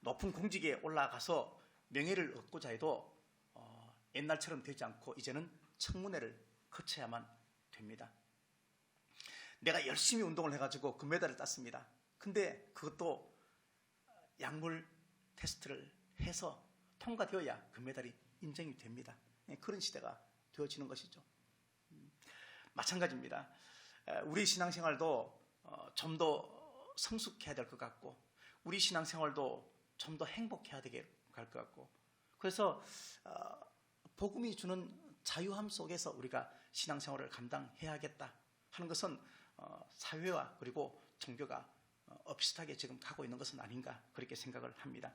높은 공직에 올라가서 명예를 얻고자 해도 옛날처럼 되지 않고 이제는 청문회를 거쳐야만 됩니다. 내가 열심히 운동을 해가지고 금메달을 땄습니다. 근데 그것도 약물 테스트를 해서 통과되어야 금메달이 인정이 됩니다. 그런 시대가 되어지는 것이죠. 마찬가지입니다. 우리 신앙생활도 좀 더 성숙해야 될 것 같고, 우리 신앙생활도 좀 더 행복해야 될 것 같고, 그래서 복음이 주는 자유함 속에서 우리가 신앙생활을 감당해야겠다 하는 것은 사회와 그리고 종교가 비슷하게 지금 가고 있는 것은 아닌가, 그렇게 생각을 합니다.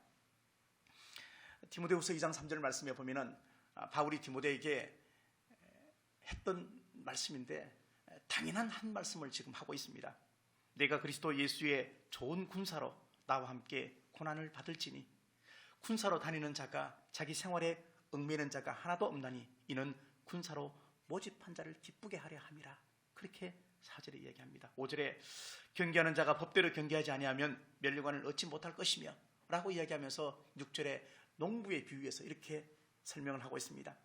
디모데후서 2장 3절 말씀에 보면은 바울이 디모데에게 했던 말씀인데 당연한 한 말씀을 지금 하고 있습니다. 내가 그리스도 예수의 좋은 군사로 나와 함께 고난을 받을지니 군사로 다니는 자가 자기 생활에 얽매이는 자가 하나도 없나니 이는 군사로 모집한 자를 기쁘게 하려 함이라. 그렇게 4절에 이야기합니다. 5절에 경계하는 자가 법대로 경계하지 아니하면 면류관을 얻지 못할 것이며 라고 이야기하면서 6절에 농부의 비유에서 이렇게 설명을 하고 있습니다.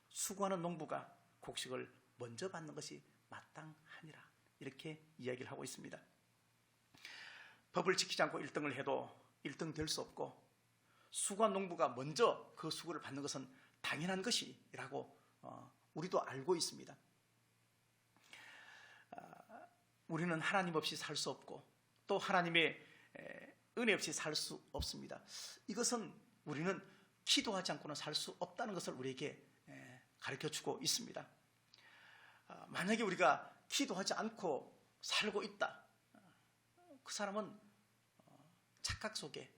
수고하는 농부가 곡식을 먼저 받는 것이 마땅하니라, 이렇게 이야기를 하고 있습니다. 법을 지키지 않고 1등을 해도 1등 될 수 없고, 수고한 농부가 먼저 그 수고를 받는 것은 당연한 것이라고 우리도 알고 있습니다. 우리는 하나님 없이 살 수 없고 또 하나님의 은혜 없이 살 수 없습니다. 이것은 우리는 기도하지 않고는 살 수 없다는 것을 우리에게 가르쳐주고 있습니다. 만약에 우리가 기도하지 않고 살고 있다, 그 사람은 착각 속에,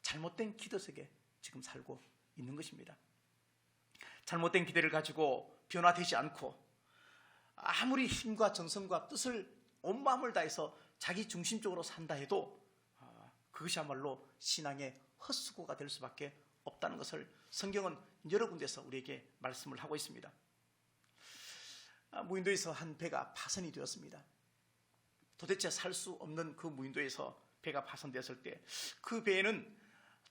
잘못된 기도 속에 지금 살고 있는 것입니다. 잘못된 기대를 가지고 변화되지 않고 아무리 힘과 정성과 뜻을 온 마음을 다해서 자기 중심적으로 산다 해도 그것이야말로 신앙의 헛수고가 될 수밖에 없다는 것을 성경은 여러 군데서 우리에게 말씀을 하고 있습니다. 무인도에서 한 배가 파손이 되었습니다. 도대체 살 수 없는 그 무인도에서 배가 파손되었을 때 그 배에는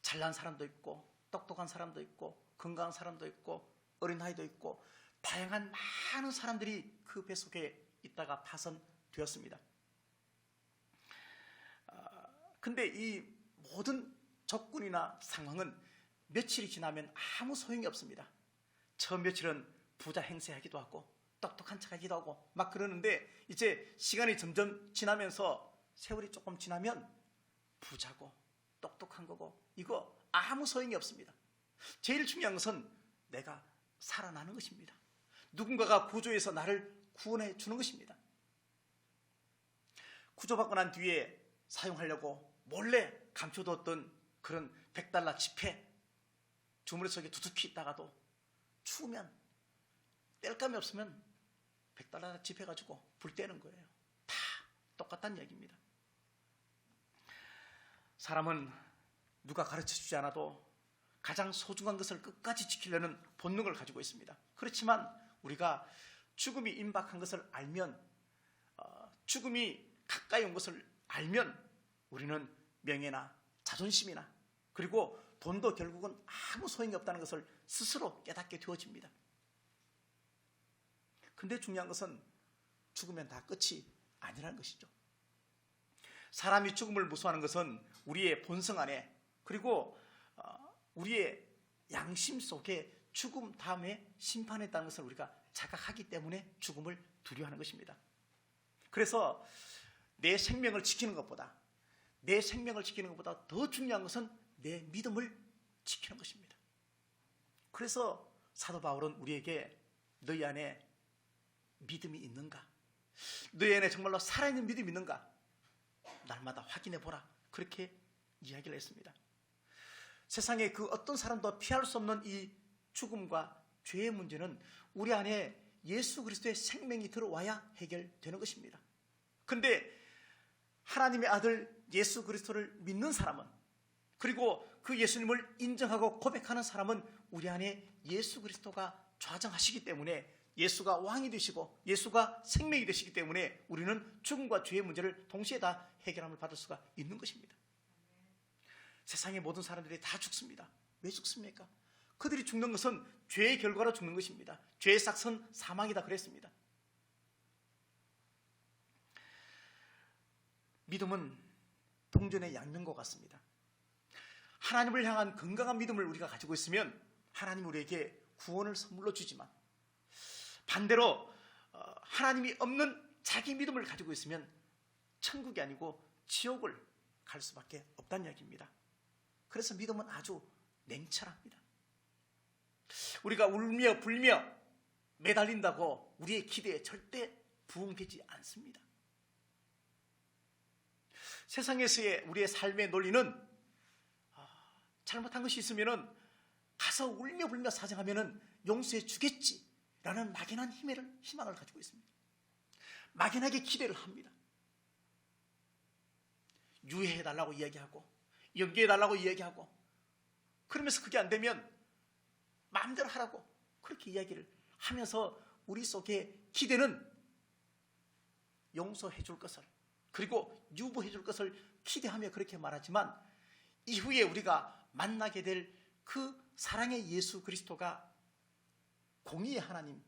잘난 사람도 있고 똑똑한 사람도 있고 건강한 사람도 있고 어린아이도 있고 다양한 많은 사람들이 그 배 속에 있다가 파손되었습니다. 근데 이 모든 조건이나 상황은 며칠이 지나면 아무 소용이 없습니다. 처음 며칠은 부자 행세하기도 하고 똑똑한 척하기도 하고 막 그러는데 이제 시간이 점점 지나면서 세월이 조금 지나면 부자고 똑똑한 거고 이거 아무 소용이 없습니다. 제일 중요한 것은 내가 살아나는 것입니다. 누군가가 구조해서 나를 구원해 주는 것입니다. 구조받고 난 뒤에 사용하려고 몰래 감춰뒀던 그런 $100 지폐 주머니 속에 두둑히 있다가도 추우면 뗄감이 없으면 $100 지폐 가지고 불 떼는 거예요. 다 똑같다는 얘기입니다. 사람은 누가 가르쳐주지 않아도 가장 소중한 것을 끝까지 지키려는 본능을 가지고 있습니다. 그렇지만 우리가 죽음이 임박한 것을 알면, 죽음이 가까이 온 것을 알면 우리는 명예나 자존심이나 그리고 돈도 결국은 아무 소용이 없다는 것을 스스로 깨닫게 되어집니다. 근데 중요한 것은 죽으면 다 끝이 아니라는 것이죠. 사람이 죽음을 무서워하는 것은 우리의 본성 안에 그리고 우리의 양심 속에 죽음 다음에 심판에 있다는 것을 우리가 자각하기 때문에 죽음을 두려워하는 것입니다. 그래서 내 생명을 지키는 것보다 더 중요한 것은 내 믿음을 지키는 것입니다. 그래서 사도 바울은 우리에게 너희 안에 믿음이 있는가? 너희 안에 정말로 살아있는 믿음이 있는가? 날마다 확인해 보라. 그렇게 이야기를 했습니다. 세상에 그 어떤 사람도 피할 수 없는 이 죽음과 죄의 문제는 우리 안에 예수 그리스도의 생명이 들어와야 해결되는 것입니다. 그런데 하나님의 아들 예수 그리스도를 믿는 사람은, 그리고 그 예수님을 인정하고 고백하는 사람은 우리 안에 예수 그리스도가 좌정하시기 때문에, 예수가 왕이 되시고 예수가 생명이 되시기 때문에 우리는 죽음과 죄의 문제를 동시에 다 해결함을 받을 수가 있는 것입니다. 세상의 모든 사람들이 다 죽습니다. 왜 죽습니까? 그들이 죽는 것은 죄의 결과로 죽는 것입니다. 죄의 삭은 사망이다 그랬습니다. 믿음은 동전의 양면과 같습니다. 하나님을 향한 건강한 믿음을 우리가 가지고 있으면 하나님 우리에게 구원을 선물로 주지만, 반대로 하나님이 없는 자기 믿음을 가지고 있으면 천국이 아니고 지옥을 갈 수밖에 없다는 이야기입니다. 그래서 믿음은 아주 냉철합니다. 우리가 울며 불며 매달린다고 우리의 기대에 절대 부응되지 않습니다. 세상에서의 우리의 삶의 논리는 잘못한 것이 있으면 가서 울며 불며 사정하면 용서해 주겠지라는 막연한 희망을 가지고 있습니다. 막연하게 기대를 합니다. 유예해달라고 이야기하고 연기해달라고 이야기하고, 그러면서 그게 안 되면 마음대로 하라고 그렇게 이야기를 하면서 우리 속에 기대는 용서해 줄 것을, 그리고 유보해 줄 것을 기대하며 그렇게 말하지만, 이후에 우리가 만나게 될 그 사랑의 예수 그리스도가 공의의 하나님,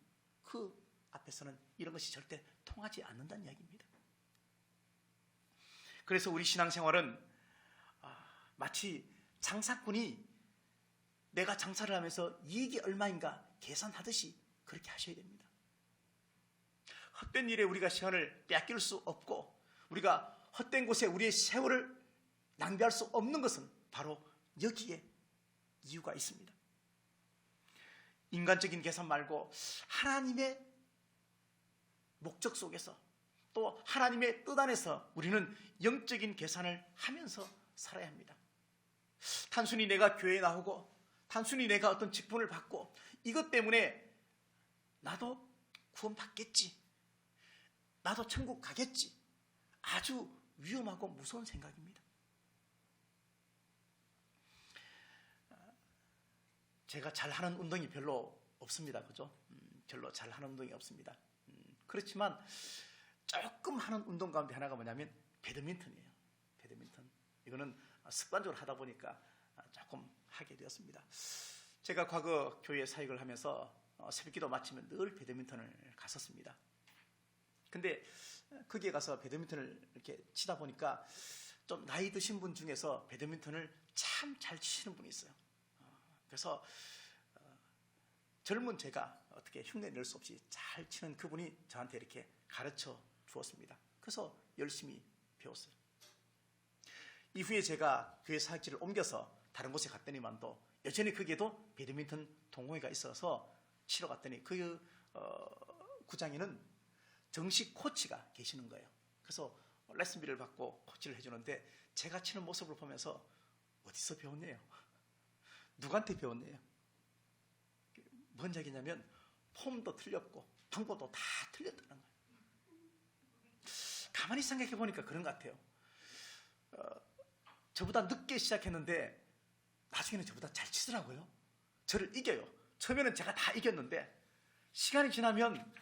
그 앞에서는 이런 것이 절대 통하지 않는다는 이야기입니다. 그래서 우리 신앙생활은 마치 장사꾼이 내가 장사를 하면서 이익이 얼마인가 계산하듯이 그렇게 하셔야 됩니다. 헛된 일에 우리가 시간을 빼앗길 수 없고, 우리가 헛된 곳에 우리의 세월을 낭비할 수 없는 것은 바로 여기에 이유가 있습니다. 인간적인 계산 말고 하나님의 목적 속에서, 또 하나님의 뜻 안에서 우리는 영적인 계산을 하면서 살아야 합니다. 단순히 내가 교회에 나오고 단순히 내가 어떤 직분을 받고 이것 때문에 나도 구원 받겠지, 나도 천국 가겠지, 아주 위험하고 무서운 생각입니다. 제가 잘하는 운동이 별로 없습니다. 그죠? 별로 잘하는 운동이 없습니다. 그렇지만 조금 하는 운동 가운데 하나가 뭐냐면 배드민턴이에요. 배드민턴. 이거는 습관적으로 하다 보니까 조금 하게 되었습니다. 제가 과거 교회 사역을 하면서 새벽기도 마치면 늘 배드민턴을 갔었습니다. 근데 거기에 가서 배드민턴을 이렇게 치다 보니까 좀 나이 드신 분 중에서 배드민턴을 참 잘 치시는 분이 있어요. 그래서 젊은 제가 어떻게 흉내 낼 수 없이 잘 치는 그분이 저한테 이렇게 가르쳐 주었습니다. 그래서 열심히 배웠어요. 이후에 제가 교회 사역지를 옮겨서 다른 곳에 갔더니만도 여전히 거기에도 배드민턴 동호회가 있어서 치러 갔더니 그 구장에는 정식 코치가 계시는 거예요. 그래서 레슨비를 받고 코치를 해주는데, 제가 치는 모습을 보면서 어디서 배웠네요? 누구한테 배웠네요? 뭔 얘기냐면 폼도 틀렸고 방법도 다 틀렸다는 거예요. 가만히 생각해 보니까 그런 것 같아요. 저보다 늦게 시작했는데 나중에는 저보다 잘 치더라고요. 저를 이겨요. 처음에는 제가 다 이겼는데 시간이 지나면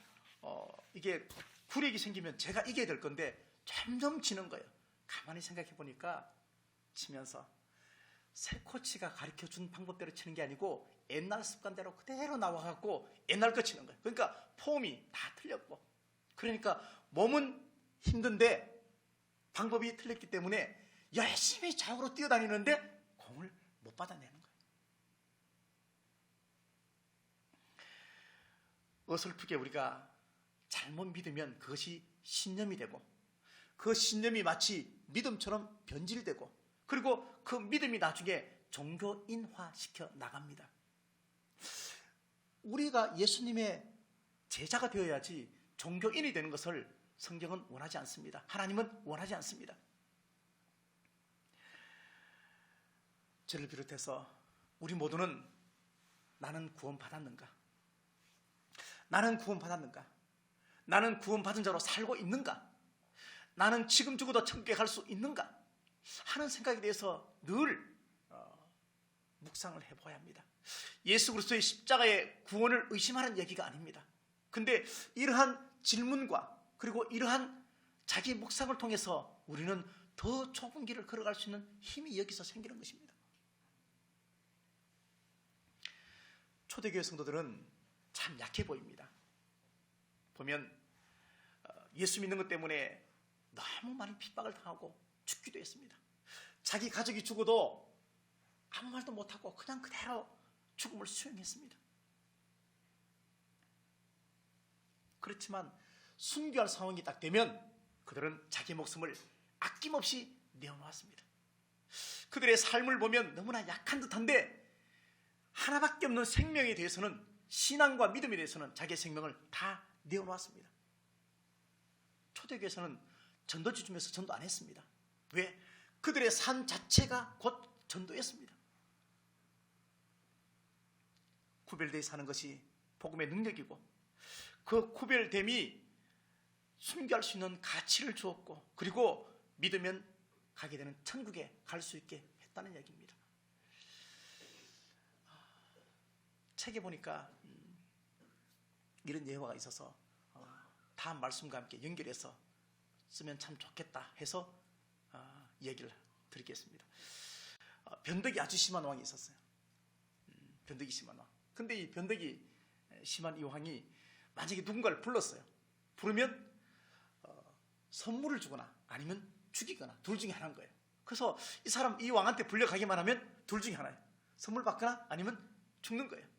이게 굴욕이 생기면 제가 이겨야 될 건데 점점 지는 거예요. 가만히 생각해 보니까 치면서 새 코치가 가르쳐준 방법대로 치는 게 아니고 옛날 습관대로 그대로 나와갖고 옛날 거 치는 거예요. 그러니까 폼이 다 틀렸고, 그러니까 몸은 힘든데 방법이 틀렸기 때문에 열심히 좌우로 뛰어다니는데 공을 못 받아내는 거예요. 어설프게 우리가 잘못 믿으면 그것이 신념이 되고, 그 신념이 마치 믿음처럼 변질되고, 그리고 그 믿음이 나중에 종교인화시켜 나갑니다. 우리가 예수님의 제자가 되어야지 종교인이 되는 것을 성경은 원하지 않습니다. 하나님은 원하지 않습니다. 저를 비롯해서 우리 모두는 나는 구원받았는가? 나는 구원받았는가? 나는 구원받은 자로 살고 있는가? 나는 지금 죽어도 천국에 갈 수 있는가? 하는 생각에 대해서 늘 묵상을 해봐야 합니다. 예수 그리스도의 십자가의 구원을 의심하는 얘기가 아닙니다. 근데 이러한 질문과 그리고 이러한 자기 묵상을 통해서 우리는 더 좁은 길을 걸어갈 수 있는 힘이 여기서 생기는 것입니다. 초대교회 성도들은 참 약해 보입니다. 보면 예수 믿는 것 때문에 너무 많은 핍박을 당하고 죽기도 했습니다. 자기 가족이 죽어도 아무 말도 못하고 그냥 그대로 죽음을 수용했습니다. 그렇지만 순교할 상황이 딱 되면 그들은 자기 목숨을 아낌없이 내어놓았습니다. 그들의 삶을 보면 너무나 약한 듯한데 하나밖에 없는 생명에 대해서는, 신앙과 믿음에 대해서는 자기의 생명을 다 내어놓았습니다. 초대교회에서는 전도지 주면서 전도 안 했습니다. 왜? 그들의 삶 자체가 곧 전도였습니다. 구별되어 사는 것이 복음의 능력이고, 그 구별됨이 순교할 수 있는 가치를 주었고, 그리고 믿으면 가게 되는 천국에 갈 수 있게 했다는 얘기입니다. 책에 보니까 이런 예화가 있어서 다음 말씀과 함께 연결해서 쓰면 참 좋겠다 해서 얘기를 드리겠습니다. 변덕이 아주 심한 왕이 있었어요. 변덕이 심한 왕. 근데 이 변덕이 심한 이 왕이 만약에 누군가를 불렀어요. 부르면 선물을 주거나 아니면 죽이거나 둘 중에 하나인 거예요. 그래서 이 왕한테 불려가기만 하면 둘 중에 하나예요. 선물 받거나 아니면 죽는 거예요.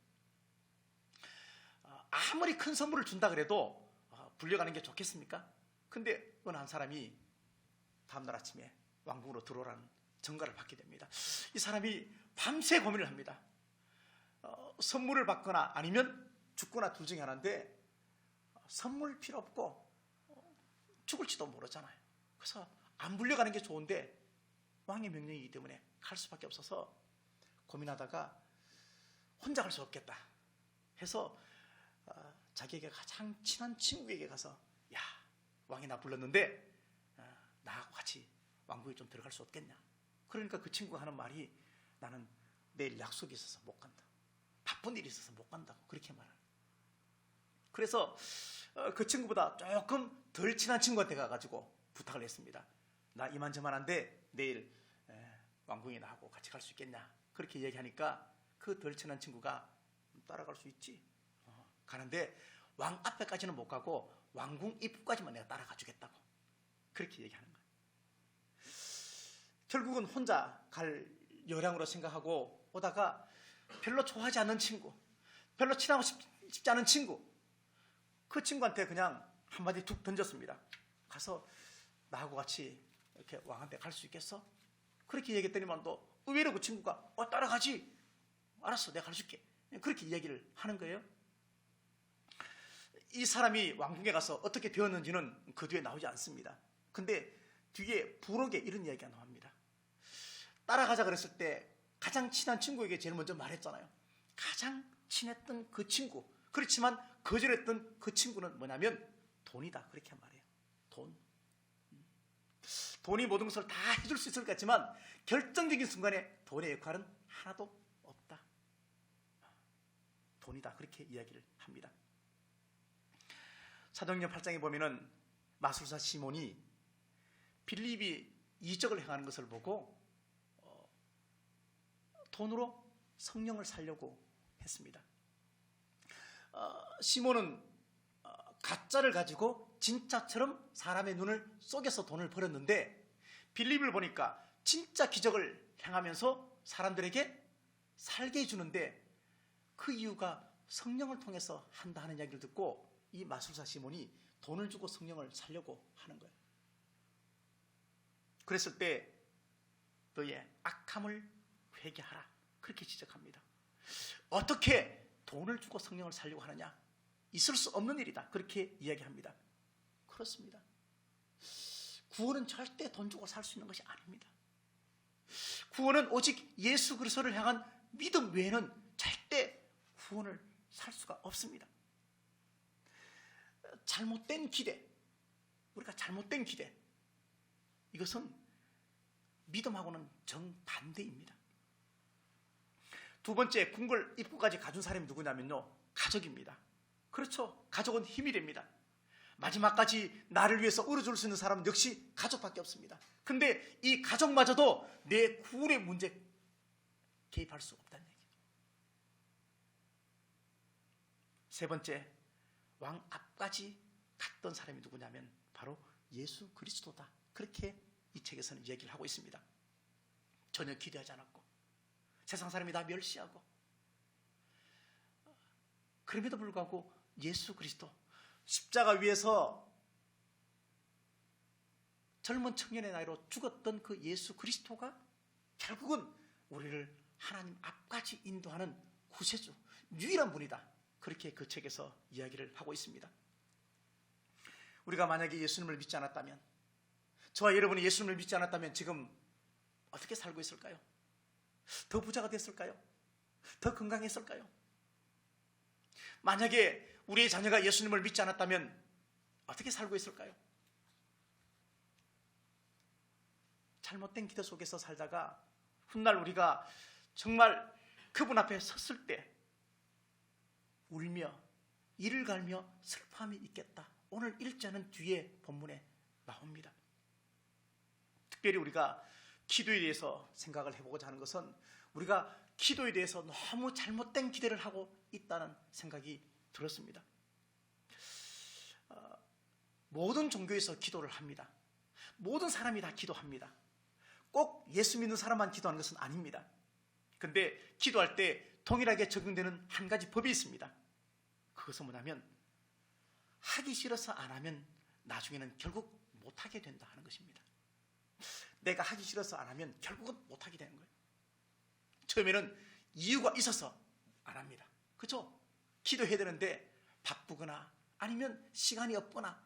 아무리 큰 선물을 준다 그래도 불려가는 게 좋겠습니까? 근데 어느 한 사람이 다음날 아침에 왕궁으로 들어오라는 전가를 받게 됩니다. 이 사람이 밤새 고민을 합니다. 선물을 받거나 아니면 죽거나 둘 중에 하나인데 선물 필요 없고 죽을지도 모르잖아요. 그래서 안 불려가는 게 좋은데 왕의 명령이기 때문에 갈 수밖에 없어서 고민하다가 혼자 갈 수 없겠다 해서 자기에게 가장 친한 친구에게 가서, 야, 왕이 나 불렀는데 나하고 같이 왕궁에 좀 들어갈 수 없겠냐. 그러니까 그 친구가 하는 말이, 나는 내일 약속이 있어서 못 간다, 바쁜 일이 있어서 못 간다고 그렇게 말해요. 그래서 그 친구보다 조금 덜 친한 친구한테 가가지고 부탁을 했습니다. 나 이만저만한데 내일 왕궁에 나하고 같이 갈 수 있겠냐. 그렇게 얘기하니까 그 덜 친한 친구가 따라갈 수 있지. 가는데 왕 앞에까지는 못 가고 왕궁 입구까지만 내가 따라가 주겠다고 그렇게 얘기하는 거예요. 결국은 혼자 갈 여량으로 생각하고 오다가 별로 좋아하지 않는 친구, 별로 친하고 싶지 않은 친구, 그 친구한테 그냥 한마디 툭 던졌습니다. 가서 나하고 같이 이렇게 왕한테 갈 수 있겠어? 그렇게 얘기했더니만 또 의외로 그 친구가 따라가지, 알았어, 내가 가르칠게, 그렇게 얘기를 하는 거예요. 이 사람이 왕궁에 가서 어떻게 되었는지는 그 뒤에 나오지 않습니다. 근데 뒤에 부록에 이런 이야기가 나옵니다. 따라가자 그랬을 때 가장 친한 친구에게 제일 먼저 말했잖아요. 가장 친했던 그 친구, 그렇지만 거절했던 그 친구는 뭐냐면 돈이다, 그렇게 말해요. 돈이 모든 것을 다 해줄 수 있을 것 같지만 결정적인 순간에 돈의 역할은 하나도 없다. 돈이다, 그렇게 이야기를 합니다. 사도행전 8장에 보면은 마술사 시몬이 빌립이 이적을 행하는 것을 보고 돈으로 성령을 살려고 했습니다. 시몬은 가짜를 가지고 진짜처럼 사람의 눈을 속여서 돈을 벌었는데 빌립을 보니까 진짜 기적을 행하면서 사람들에게 살게 해주는데 그 이유가 성령을 통해서 한다 하는 이야기를 듣고 이 마술사 시몬이 돈을 주고 성령을 살려고 하는 거예요. 그랬을 때 너의 악함을 회개하라, 그렇게 지적합니다. 어떻게 돈을 주고 성령을 살려고 하느냐? 있을 수 없는 일이다, 그렇게 이야기합니다. 그렇습니다. 구원은 절대 돈 주고 살 수 있는 것이 아닙니다. 구원은 오직 예수 그리스도를 향한 믿음 외에는 절대 구원을 살 수가 없습니다. 잘못된 기대, 우리가 잘못된 기대, 이것은 믿음하고는 정반대입니다. 두 번째, 궁궐 입구까지 가준 사람이 누구냐면요, 가족입니다. 그렇죠. 가족은 힘이 됩니다. 마지막까지 나를 위해서 울어줄 수 있는 사람은 역시 가족밖에 없습니다. 근데 이 가족마저도 내 구원의 문제 개입할 수 없다는 얘기예요. 세 번째, 왕 앞까지 갔던 사람이 누구냐면 바로 예수 그리스도다. 그렇게 이 책에서는 얘기를 하고 있습니다. 전혀 기대하지 않았고 세상 사람이 다 멸시하고, 그럼에도 불구하고 예수 그리스도, 십자가 위에서 젊은 청년의 나이로 죽었던 그 예수 그리스도가 결국은 우리를 하나님 앞까지 인도하는 구세주, 유일한 분이다. 그렇게 그 책에서 이야기를 하고 있습니다. 우리가 만약에 예수님을 믿지 않았다면, 저와 여러분이 예수님을 믿지 않았다면 지금 어떻게 살고 있을까요? 더 부자가 됐을까요? 더 건강했을까요? 만약에 우리의 자녀가 예수님을 믿지 않았다면 어떻게 살고 있을까요? 잘못된 기도 속에서 살다가 훗날 우리가 정말 그분 앞에 섰을 때 울며 이를 갈며 슬퍼함이 있겠다. 오늘 읽자는 뒤에 본문에 나옵니다. 특별히 우리가 기도에 대해서 생각을 해보고자 하는 것은 우리가 기도에 대해서 너무 잘못된 기대를 하고 있다는 생각이 들었습니다. 모든 종교에서 기도를 합니다. 모든 사람이 다 기도합니다. 꼭 예수 믿는 사람만 기도하는 것은 아닙니다. 그런데 기도할 때 동일하게 적용되는 한 가지 법이 있습니다. 그것은 뭐냐면 하기 싫어서 안 하면 나중에는 결국 못하게 된다 하는 것입니다. 내가 하기 싫어서 안 하면 결국은 못하게 되는 거예요. 처음에는 이유가 있어서 안 합니다. 그렇죠? 기도해야 되는데 바쁘거나 아니면 시간이 없거나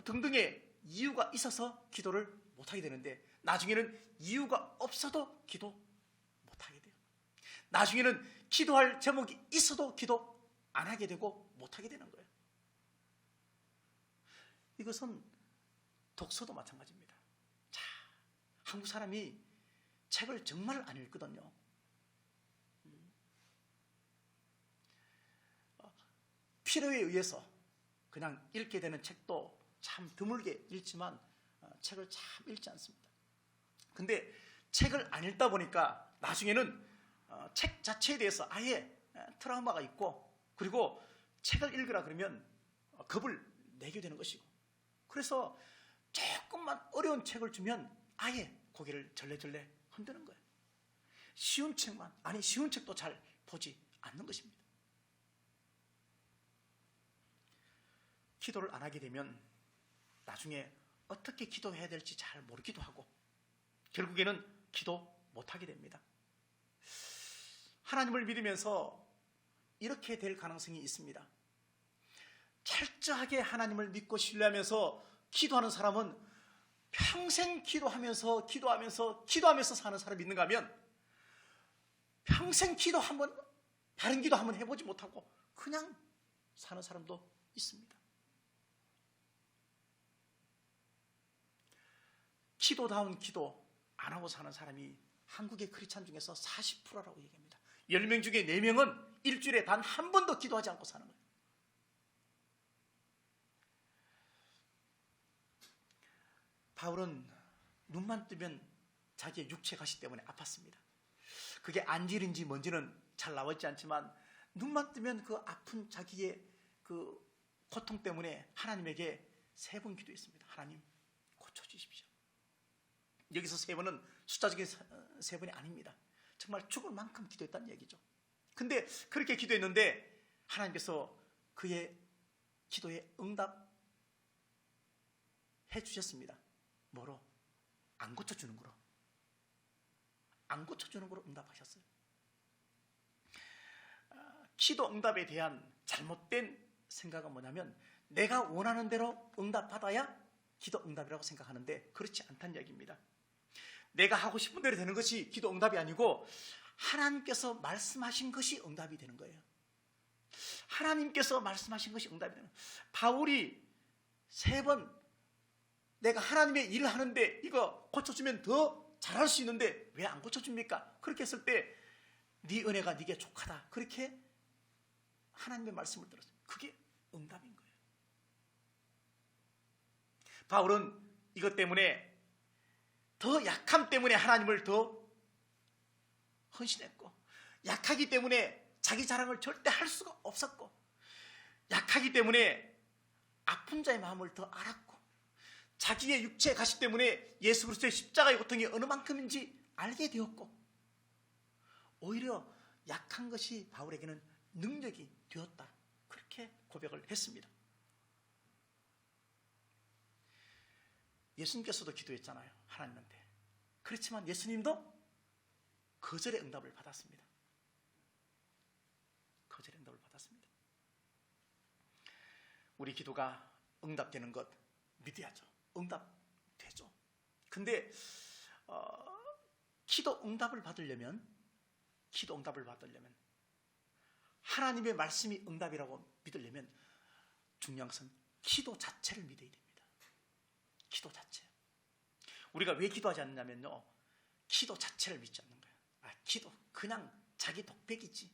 등등의 이유가 있어서 기도를 못하게 되는데, 나중에는 이유가 없어도 기도 못하게 돼요. 나중에는 기도할 제목이 있어도 기도 안 하게 되고 못하게 되는 거예요. 이것은 독서도 마찬가지입니다. 자, 한국 사람이 책을 정말 안 읽거든요. 필요에 의해서 그냥 읽게 되는 책도 참 드물게 읽지만 책을 참 읽지 않습니다. 근데 책을 안 읽다 보니까 나중에는 책 자체에 대해서 아예 트라우마가 있고, 그리고 책을 읽으라 그러면 겁을 내게 되는 것이고, 그래서 조금만 어려운 책을 주면 아예 고개를 절레절레 흔드는 거예요. 쉬운 책만, 아니 쉬운 책도 잘 보지 않는 것입니다. 기도를 안 하게 되면 나중에 어떻게 기도해야 될지 잘 모르기도 하고 결국에는 기도 못하게 됩니다. 하나님을 믿으면서 이렇게 될 가능성이 있습니다. 철저하게 하나님을 믿고 신뢰하면서 기도하는 사람은 평생 기도하면서 사는 사람이 있는가 하면 평생 기도 한번, 바른 기도 한번 해보지 못하고 그냥 사는 사람도 있습니다. 기도다운 기도 안 하고 사는 사람이 한국의 크리스찬 중에서 40%라고 얘기합니다. 10명 중에 4명은 일주일에 단 한 번도 기도하지 않고 사는 거예요. 바울은 눈만 뜨면 자기의 육체 가시 때문에 아팠습니다. 그게 안질인지 뭔지는 잘 나와있지 않지만 눈만 뜨면 그 아픈 자기의 그 고통 때문에 하나님에게 3번 기도했습니다. 하나님 고쳐주십시오. 여기서 3번은 숫자적인 3번이 아닙니다. 정말 죽을 만큼 기도했다는 얘기죠. 근데 그렇게 기도했는데 하나님께서 그의 기도에 응답해 주셨습니다. 뭐로? 안 고쳐주는 거로. 안 고쳐주는 거로 응답하셨어요. 기도 응답에 대한 잘못된 생각은 뭐냐면 내가 원하는 대로 응답받아야 기도 응답이라고 생각하는데 그렇지 않다는 얘기입니다. 내가 하고 싶은 대로 되는 것이 기도 응답이 아니고 하나님께서 말씀하신 것이 응답이 되는 거예요. 하나님께서 말씀하신 것이 응답이 되는 거예요. 바울이 3번 내가 하나님의 일을 하는데 이거 고쳐주면 더 잘할 수 있는데 왜 안 고쳐줍니까? 그렇게 했을 때 네 은혜가 네게 족하다. 그렇게 하나님의 말씀을 들었어요. 그게 응답인 거예요. 바울은 이것 때문에 더 약함 때문에 하나님을 더 헌신했고, 약하기 때문에 자기 자랑을 절대 할 수가 없었고, 약하기 때문에 아픈 자의 마음을 더 알았고, 자기의 육체의 가시 때문에 예수 그리스도의 십자가의 고통이 어느 만큼인지 알게 되었고, 오히려 약한 것이 바울에게는 능력이 되었다, 그렇게 고백을 했습니다. 예수님께서도 기도했잖아요, 하나님한테. 그렇지만 예수님도 거절의 응답을 받았습니다. 거절의 응답을 받았습니다. 우리 기도가 응답되는 것 믿어야죠. 응답되죠. 근데 기도 응답을 받으려면 하나님의 말씀이 응답이라고 믿으려면 중요한 것은 기도 자체를 믿어야 됩니다. 기도 자체. 우리가 왜 기도하지 않느냐면요, 기도 자체를 믿지 않는 거예요. 기도 그냥 자기 독백이지,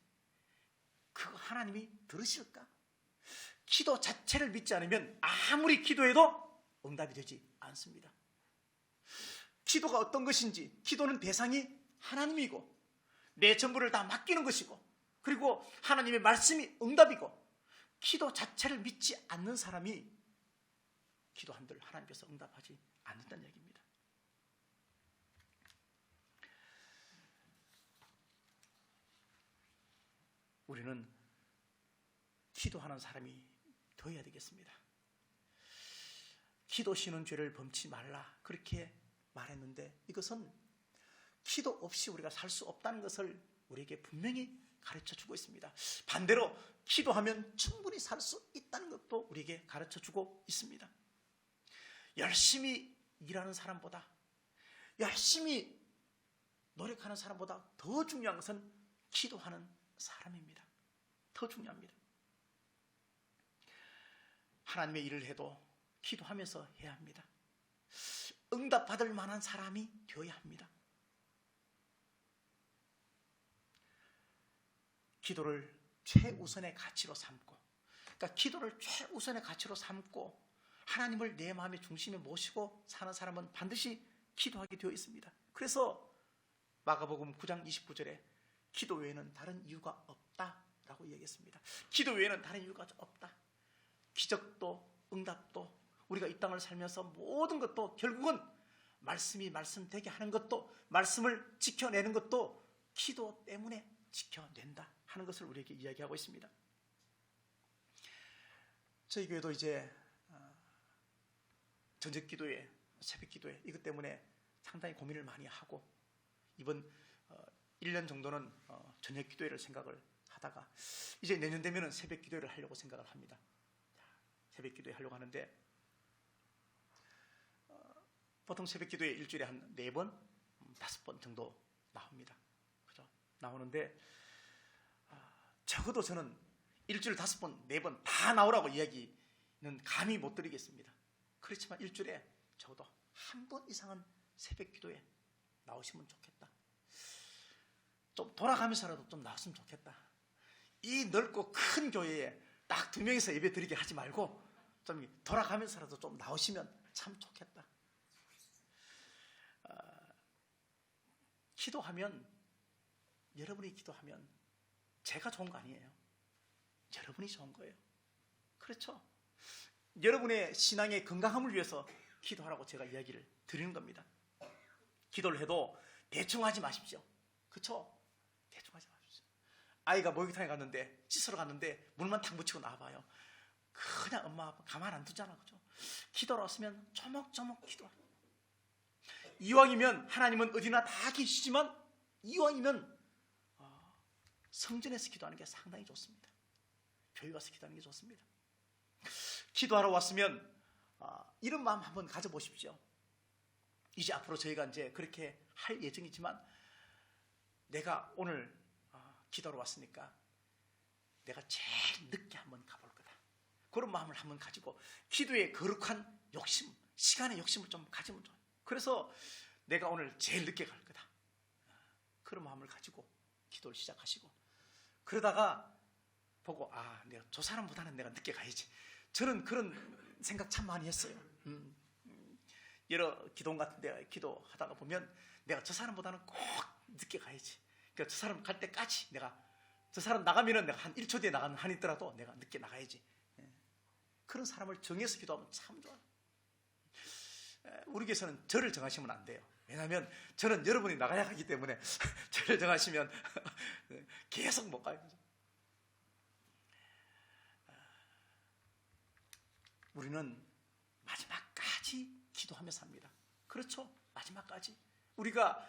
그거 하나님이 들으실까? 기도 자체를 믿지 않으면 아무리 기도해도 응답이 되지 않습니다. 기도가 어떤 것인지, 기도는 대상이 하나님이고 내 전부를 다 맡기는 것이고, 그리고 하나님의 말씀이 응답이고, 기도 자체를 믿지 않는 사람이 기도한들 하나님께서 응답하지 않는다는 얘기입니다. 우리는 기도하는 사람이 되어야 되겠습니다. 기도 쉬는 죄를 범치 말라, 그렇게 말했는데, 이것은 기도 없이 우리가 살 수 없다는 것을 우리에게 분명히 가르쳐 주고 있습니다. 반대로 기도하면 충분히 살 수 있다는 것도 우리에게 가르쳐 주고 있습니다. 열심히 일하는 사람보다, 열심히 노력하는 사람보다 더 중요한 것은 기도하는 사람입니다. 더 중요합니다. 하나님의 일을 해도 기도하면서 해야 합니다. 응답받을 만한 사람이 되어야 합니다. 기도를 최우선의 가치로 삼고, 그러니까 기도를 최우선의 가치로 삼고 하나님을 내 마음의 중심에 모시고 사는 사람은 반드시 기도하게 되어 있습니다. 그래서 마가복음 9장 29절에 기도 외에는 다른 이유가 없다라고 얘기했습니다. 기도 외에는 다른 이유가 없다. 기적도 응답도 우리가 이 땅을 살면서 모든 것도 결국은 말씀이 말씀되게 하는 것도, 말씀을 지켜내는 것도 기도 때문에 지켜낸다 하는 것을 우리에게 이야기하고 있습니다. 저희 교회도 이제 저녁 기도회, 새벽 기도회, 이것 때문에 상당히 고민을 많이 하고, 이번 1년 정도는 저녁 기도회를 생각을 하다가 이제 내년 되면은 새벽 기도회를 하려고 생각을 합니다. 새벽 기도회 하려고 하는데, 보통 새벽 기도회 일주일에 한 4번, 5번 정도 나옵니다. 그죠? 나오는데 적어도 저는 일주일에 5번, 4번 다 나오라고 이야기는 감히 못 드리겠습니다. 그렇지만 일주일에 적어도 한 번 이상은 새벽 기도에 나오시면 좋겠다. 좀 돌아가면서라도 좀 나왔으면 좋겠다. 이 넓고 큰 교회에 딱 2명이서 예배 드리게 하지 말고 좀 돌아가면서라도 좀 나오시면 참 좋겠다. 기도하면, 여러분이 기도하면 제가 좋은 거 아니에요. 여러분이 좋은 거예요. 그렇죠? 여러분의 신앙의 건강함을 위해서 기도하라고 제가 이야기를 드리는 겁니다. 기도를 해도 대충 하지 마십시오. 그렇죠? 대충 하지 마십시오. 아이가 목욕탕에 갔는데, 씻으러 갔는데 물만 탁 묻히고 나와봐요. 그냥 엄마 아빠 가만 안 두잖아. 그죠? 기도로 왔으면 조목조목 기도하라. 이왕이면 하나님은 어디나 다 계시지만, 이왕이면 성전에서 기도하는 게 상당히 좋습니다. 교회 가서 기도하는 게 좋습니다. 기도하러 왔으면 이런 마음 한번 가져보십시오. 이제 앞으로 저희가 이제 그렇게 할 예정이지만, 내가 오늘 기도하러 왔으니까 내가 제일 늦게 한번 가볼 거다. 그런 마음을 한번 가지고 기도의 거룩한 욕심, 시간의 욕심을 좀 가지면 좋아요. 그래서 내가 오늘 제일 늦게 갈 거다. 그런 마음을 가지고 기도를 시작하시고, 그러다가 보고 내가 저 사람보다는 내가 늦게 가야지. 저는 그런 생각 참 많이 했어요. 여러 기도원 같은 데 기도하다가 보면 내가 저 사람보다는 꼭 늦게 가야지. 그러니까 저 사람 갈 때까지 내가, 저 사람 나가면은 내가 한 1초 뒤에 나가는 한이 있더라도 내가 늦게 나가야지. 그런 사람을 정해서 기도하면 참 좋아요. 우리 교회에서는 절을 정하시면 안 돼요. 왜냐하면 저는 여러분이 나가야 하기 때문에 절을 정하시면 계속 못 가요. 우리는 마지막까지 기도하면서 삽니다. 그렇죠? 마지막까지. 우리가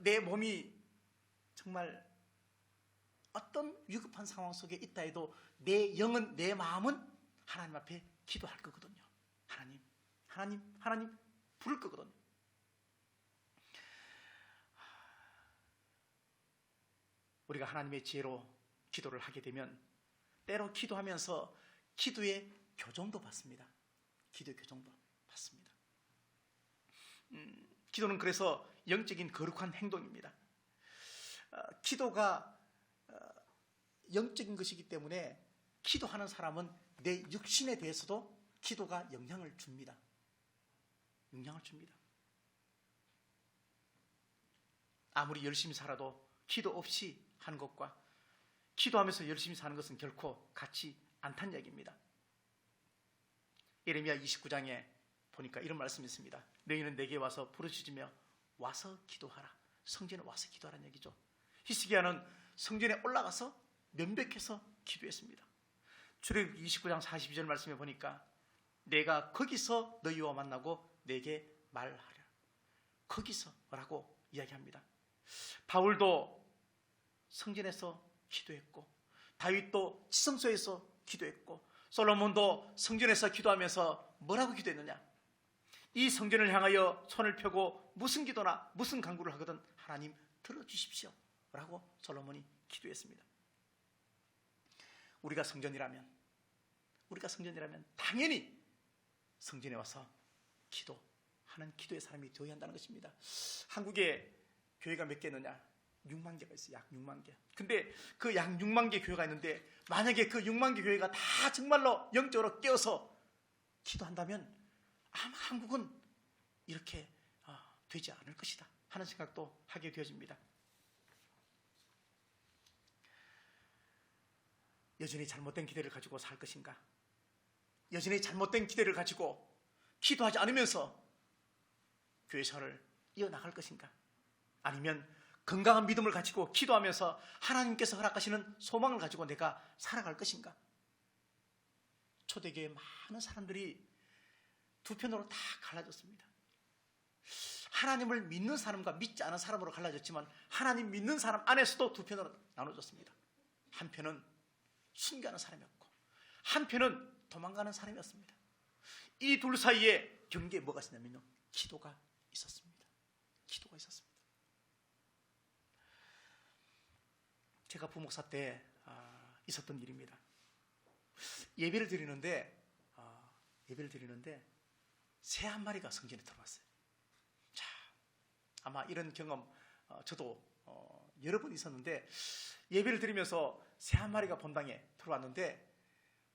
내 몸이 정말 어떤 위급한 상황 속에 있다 해도 내 영은, 내 마음은 하나님 앞에 기도할 거거든요. 하나님 부를 거거든요. 우리가 하나님의 지혜로 기도를 하게 되면 때로 기도하면서 기도의 교정도 받습니다. 기도의 교정도 받습니다. 기도는 그래서 영적인 거룩한 행동입니다. 기도가 영적인 것이기 때문에 기도하는 사람은 내 육신에 대해서도 기도가 영향을 줍니다. 영향을 줍니다. 아무리 열심히 살아도 기도 없이 하는 것과 기도하면서 열심히 사는 것은 결코 같지 않다는 얘기입니다. 예레미야 29장에 보니까 이런 말씀이 있습니다. 너희는 내게 와서 부르짖으며 와서 기도하라. 성전에 와서 기도하라는 얘기죠. 히스기야는 성전에 올라가서 면백해서 기도했습니다. 출애굽 29장 42절 말씀에 보니까 내가 거기서 너희와 만나고 내게 말하라. 거기서 라고 이야기합니다. 바울도 성전에서 기도했고 다윗도 지성소에서 기도했고 솔로몬도 성전에서 기도하면서 뭐라고 기도했느냐? 이 성전을 향하여 손을 펴고 무슨 기도나 무슨 간구를 하거든 하나님 들어주십시오 라고 솔로몬이 기도했습니다. 우리가 성전이라면 당연히 성전에 와서 기도하는 기도의 사람이 되어야 한다는 것입니다. 한국에 교회가 몇 개 있느냐? 6만 개가 있어요. 약 6만 개. 근데 그 약 6만 개 교회가 있는데 만약에 그 6만 개 교회가 다 정말로 영적으로 깨어서 기도한다면 아마 한국은 이렇게 되지 않을 것이다 하는 생각도 하게 되어집니다. 여전히 잘못된 기대를 가지고 살 것인가? 여전히 잘못된 기대를 가지고 기도하지 않으면서 교회 생활을 이어나갈 것인가? 아니면 건강한 믿음을 가지고 기도하면서 하나님께서 허락하시는 소망을 가지고 내가 살아갈 것인가? 초대교회 많은 사람들이 두 편으로 다 갈라졌습니다. 하나님을 믿는 사람과 믿지 않은 사람으로 갈라졌지만 하나님 믿는 사람 안에서도 두 편으로 나눠졌습니다. 한 편은 순교하는 사람이었고 한 편은 도망가는 사람이었습니다. 이 둘 사이에 경계에 뭐가 있었냐면요, 기도가 있었습니다. 기도가 있었습니다. 제가 부목사 때 있었던 일입니다. 예배를 드리는데 새 한 마리가 성전에 들어왔어요. 자, 아마 이런 경험 저도 여러 번 있었는데 예배를 드리면서 새 한 마리가 본당에 들어왔는데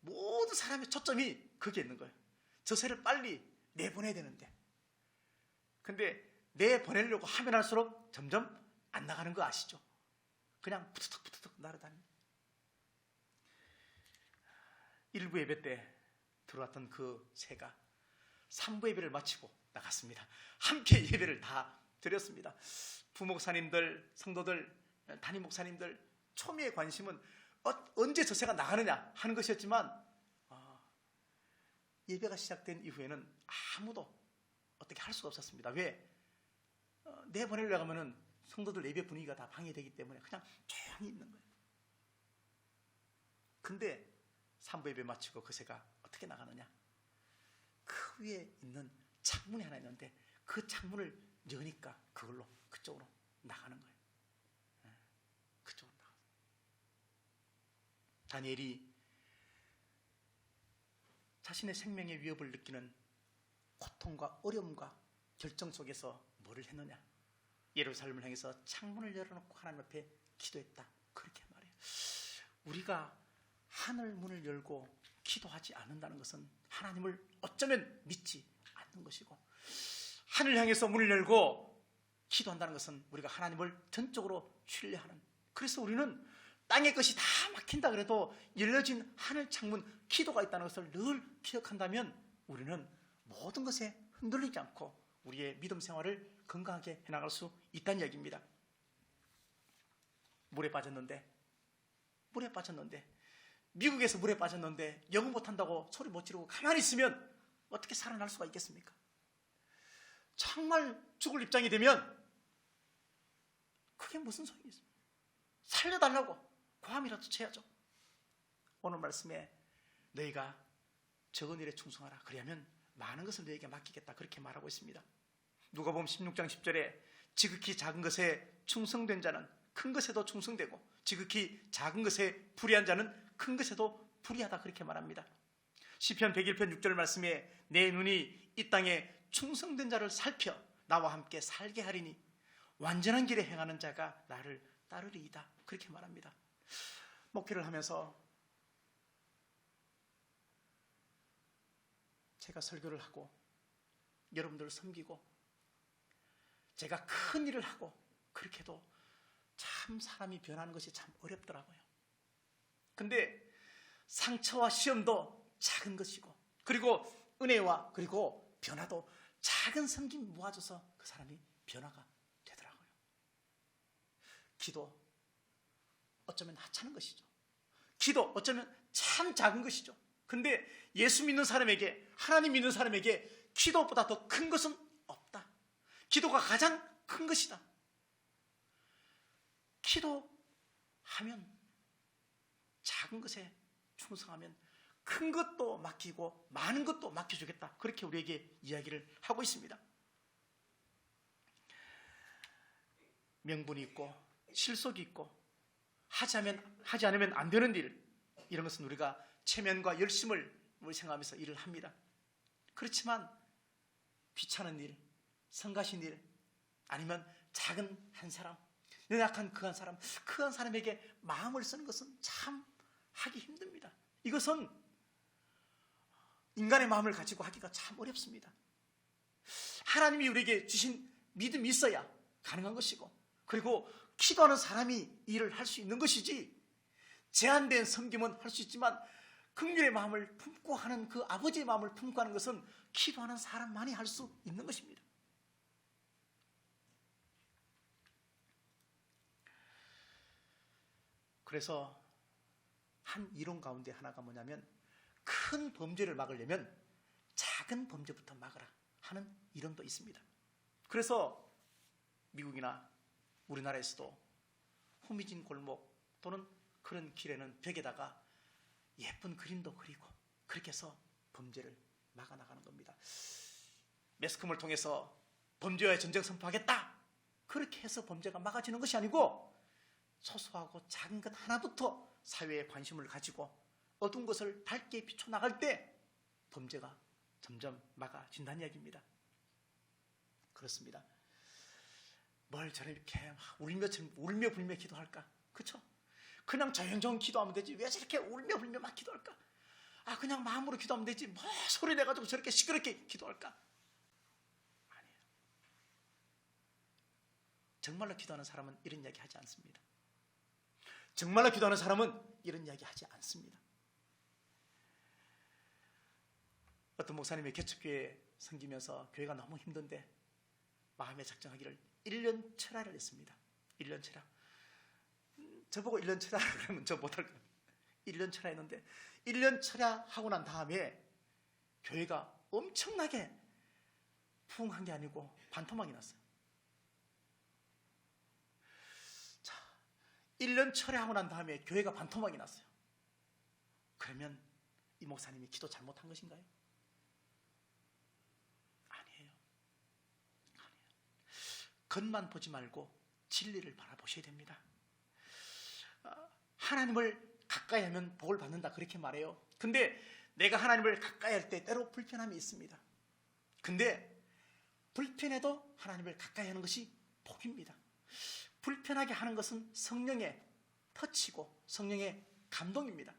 모든 사람의 초점이 거기에 있는 거예요. 저 새를 빨리 내보내야 되는데, 근데 내보내려고 하면 할수록 점점 안 나가는 거 아시죠? 그냥 푸드득 날아다니는. 일부 예배 때 들어왔던 그 새가 3부 예배를 마치고 나갔습니다. 함께 예배를 다 드렸습니다. 부목사님들, 성도들, 담임 목사님들 초미의 관심은 언제 저 새가 나가느냐 하는 것이었지만 예배가 시작된 이후에는 아무도 어떻게 할 수가 없었습니다. 왜? 내보내려고 하면은 성도들 예배 분위기가 다 방해되기 때문에 그냥 조용히 있는 거예요. 근데 3부 예배 마치고 그 새가 어떻게 나가느냐? 그 위에 있는 창문이 하나 있는데 그 창문을 여니까 그쪽으로 나가는 거예요. 그쪽으로 나가요. 다니엘이 자신의 생명의 위협을 느끼는 고통과 어려움과 결정 속에서 뭐를 했느냐? 예루살렘을 향해서 창문을 열어놓고 하나님 앞에 기도했다. 그렇게 말해요. 우리가 하늘 문을 열고 기도하지 않는다는 것은 하나님을 어쩌면 믿지 않는 것이고, 하늘 향해서 문을 열고 기도한다는 것은 우리가 하나님을 전적으로 신뢰하는, 그래서 우리는 땅의 것이 다 막힌다 그래도 열려진 하늘 창문, 기도가 있다는 것을 늘 기억한다면 우리는 모든 것에 흔들리지 않고 우리의 믿음 생활을 건강하게 해나갈 수 있다는 얘기입니다. 물에 빠졌는데 미국에서 물에 빠졌는데 영어 못한다고 소리 못 지르고 가만히 있으면 어떻게 살아날 수가 있겠습니까? 정말 죽을 입장이 되면 그게 무슨 소용이 있습니까? 살려달라고 고함이라도 쳐야죠. 오늘 말씀에 너희가 적은 일에 충성하라. 그리하면 많은 것을 너희에게 맡기겠다. 그렇게 말하고 있습니다. 누가복음 16장 10절에 지극히 작은 것에 충성된 자는 큰 것에도 충성되고 지극히 작은 것에 불의한 자는 큰 것에도 불의하다. 그렇게 말합니다. 시편 101편 6절 말씀에 내 눈이 이 땅에 충성된 자를 살펴 나와 함께 살게 하리니 완전한 길에 행하는 자가 나를 따르리이다. 그렇게 말합니다. 목회를 하면서 제가 설교를 하고 여러분들을 섬기고 제가 큰 일을 하고 그렇게 해도 참 사람이 변하는 것이 참 어렵더라고요. 근데 상처와 시험도 작은 것이고 그리고 은혜와 그리고 변화도 작은 섬김이 모아져서 그 사람이 변화가 되더라고요. 기도 어쩌면 하찮은 것이죠. 기도 어쩌면 참 작은 것이죠. 근데 예수 믿는 사람에게, 하나님 믿는 사람에게 기도보다 더 큰 것은 없다. 기도가 가장 큰 것이다. 기도하면 작은 것에 충성하면 큰 것도 맡기고 많은 것도 맡겨주겠다. 그렇게 우리에게 이야기를 하고 있습니다. 명분이 있고 실속이 있고 하지 않으면 안 되는 일, 이런 것은 우리가 체면과 열심을 생각하면서 일을 합니다. 그렇지만 귀찮은 일, 성가신 일, 아니면 작은 한 사람, 연약한 그 한 사람에게 마음을 쓰는 것은 참 하기 힘듭니다. 이것은 인간의 마음을 가지고 하기가 참 어렵습니다. 하나님이 우리에게 주신 믿음이 있어야 가능한 것이고, 그리고 기도하는 사람이 일을 할 수 있는 것이지, 제한된 섬김은 할 수 있지만 긍휼의 마음을 품고 하는 그 아버지의 마음을 품고 하는 것은 기도하는 사람만이 할 수 있는 것입니다. 그래서 한 이론 가운데 하나가 뭐냐면, 큰 범죄를 막으려면 작은 범죄부터 막으라 하는 이론도 있습니다. 그래서 미국이나 우리나라에서도 후미진 골목 또는 그런 길에는 벽에다가 예쁜 그림도 그리고 그렇게 해서 범죄를 막아나가는 겁니다. 매스컴을 통해서 범죄와의 전쟁 선포하겠다, 그렇게 해서 범죄가 막아지는 것이 아니고 소소하고 작은 것 하나부터 사회에 관심을 가지고 어두운 것을 밝게 비춰나갈 때 범죄가 점점 막아진다는 이야기입니다. 그렇습니다. 뭘 저렇게 울며 불며 기도할까? 그렇죠? 그냥 조용조용 기도하면 되지 왜 저렇게 울며 불며 막 기도할까? 그냥 마음으로 기도하면 되지 뭐 소리 내가지고 저렇게 시끄럽게 기도할까? 아니에요. 정말로 기도하는 사람은 이런 이야기 하지 않습니다. 정말로 기도하는 사람은 이런 이야기 하지 않습니다. 어떤 목사님이 개척교회 섬기면서 교회가 너무 힘든데 마음에 작정하기를 1년 철야를 했습니다. 1년 철야. 저보고 1년 철야 그러면 저 못할 거예요. 1년 철야 했는데 1년 철야 하고 난 다음에 교회가 엄청나게 부흥한 게 아니고 반토막이 났어요. 자, 1년 철야하고 난 다음에 교회가 반토막이 났어요. 그러면 이 목사님이 기도 잘못한 것인가요? 아니에요. 겉만 보지 말고 진리를 바라보셔야 됩니다. 하나님을 가까이 하면 복을 받는다, 그렇게 말해요. 근데 내가 하나님을 가까이 할 때 때로 불편함이 있습니다. 근데 불편해도 하나님을 가까이 하는 것이 복입니다. 불편하게 하는 것은 성령의 터치고 성령의 감동입니다.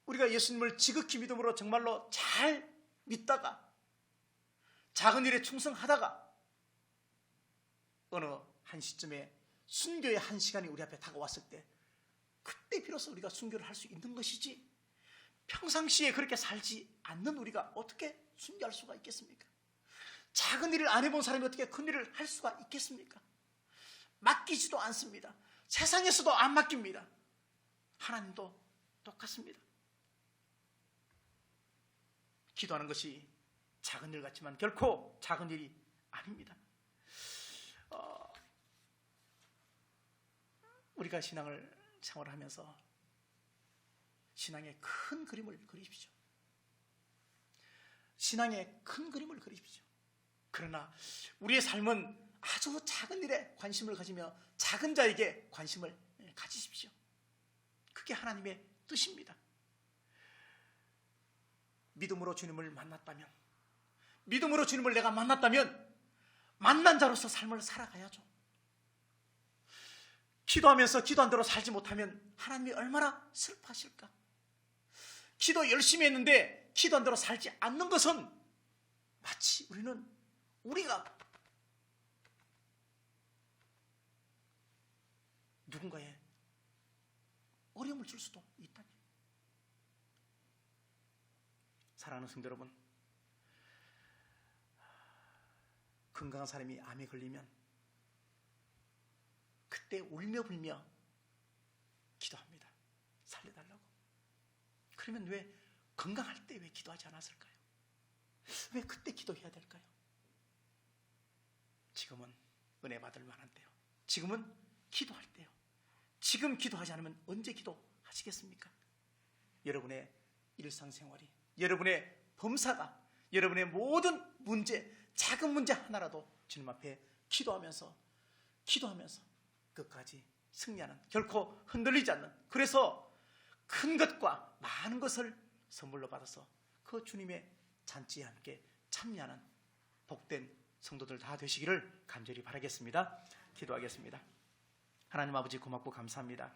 우리가 예수님을 지극히 믿음으로 정말로 잘 믿다가 작은 일에 충성하다가 어느 한 시점에 순교의 한 시간이 우리 앞에 다가왔을 때 그때 비로소 우리가 순교를 할 수 있는 것이지, 평상시에 그렇게 살지 않는 우리가 어떻게 순교할 수가 있겠습니까? 작은 일을 안 해본 사람이 어떻게 큰 일을 할 수가 있겠습니까? 맡기지도 않습니다. 세상에서도 안 맡깁니다. 하나님도 똑같습니다. 기도하는 것이 작은 일 같지만 결코 작은 일이 아닙니다. 우리가 신앙을 생활하면서 신앙의 큰 그림을 그리십시오. 신앙의 큰 그림을 그리십시오. 그러나 우리의 삶은 아주 작은 일에 관심을 가지며 작은 자에게 관심을 가지십시오. 그게 하나님의 뜻입니다. 믿음으로 주님을 만났다면, 믿음으로 주님을 내가 만났다면 만난 자로서 삶을 살아가야죠. 기도하면서 기도한 대로 살지 못하면 하나님이 얼마나 슬퍼하실까? 기도 열심히 했는데 기도한 대로 살지 않는 것은 마치 우리가 누군가에 어려움을 줄 수도 있다니. 사랑하는 성도 여러분, 건강한 사람이 암에 걸리면 그때 울며 불며 기도합니다. 살려달라고. 그러면 왜 건강할 때 왜 기도하지 않았을까요? 왜 그때 기도해야 될까요? 지금은 은혜 받을 만한 때요. 지금은 기도할 때요. 지금 기도하지 않으면 언제 기도하시겠습니까? 여러분의 일상생활이, 여러분의 범사가, 여러분의 모든 문제, 작은 문제 하나라도 주님 앞에 기도하면서 끝까지 승리하는, 결코 흔들리지 않는, 그래서 큰 것과 많은 것을 선물로 받아서 그 주님의 잔치에 함께 참여하는 복된 성도들 다 되시기를 간절히 바라겠습니다. 기도하겠습니다. 하나님 아버지, 고맙고 감사합니다.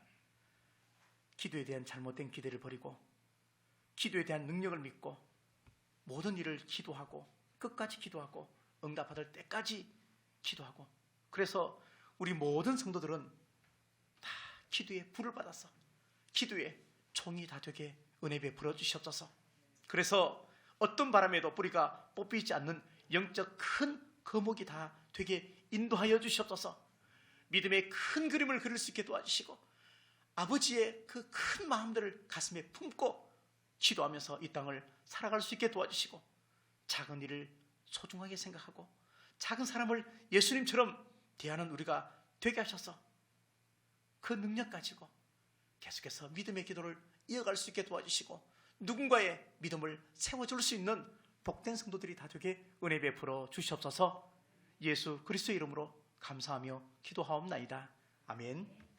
기도에 대한 잘못된 기대를 버리고 기도에 대한 능력을 믿고 모든 일을 기도하고 끝까지 기도하고 응답받을 때까지 기도하고, 그래서 우리 모든 성도들은 다 기도에 불을 받아서 기도에 총이 다 되게 은혜 베풀어 주시옵소서. 그래서 어떤 바람에도 뿌리가 뽑히지 않는 영적 큰 거목이 다 되게 인도하여 주시옵소서. 믿음의 큰 그림을 그릴 수 있게 도와주시고 아버지의 그 큰 마음들을 가슴에 품고 기도하면서 이 땅을 살아갈 수 있게 도와주시고, 작은 일을 소중하게 생각하고 작은 사람을 예수님처럼 대하는 우리가 되게 하셔서 그 능력 가지고 계속해서 믿음의 기도를 이어갈 수 있게 도와주시고 누군가의 믿음을 세워줄 수 있는 복된 성도들이 다 되게 은혜 베풀어 주시옵소서. 예수 그리스도의 이름으로 감사하며 기도하옵나이다. 아멘.